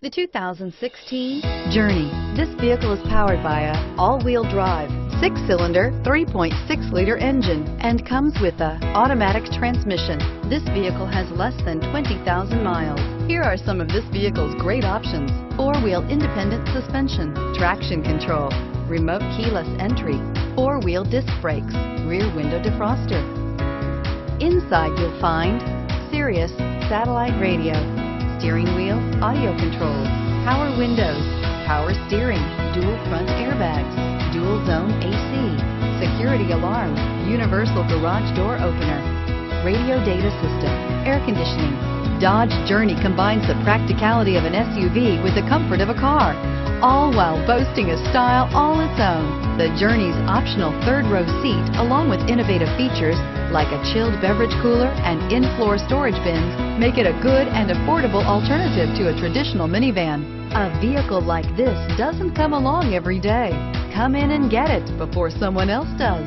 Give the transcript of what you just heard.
The 2016 Journey. This vehicle is powered by a all-wheel drive, 6-cylinder, 3.6-liter engine and comes with a automatic transmission. This vehicle has less than 20,000 miles. Here are some of this vehicle's great options: 4-wheel independent suspension, traction control, remote keyless entry, 4-wheel disc brakes, rear window defroster. Inside you'll find Sirius satellite radio, steering wheel audio controls, power windows, power steering, dual front airbags, dual zone AC, security alarm, universal garage door opener, radio data system, air conditioning. Dodge Journey combines the practicality of an SUV with the comfort of a car, all while boasting a style all its own. The Journey's optional third-row seat, along with innovative features like a chilled beverage cooler and in-floor storage bins, make it a good and affordable alternative to a traditional minivan. A vehicle like this doesn't come along every day. Come in and get it before someone else does.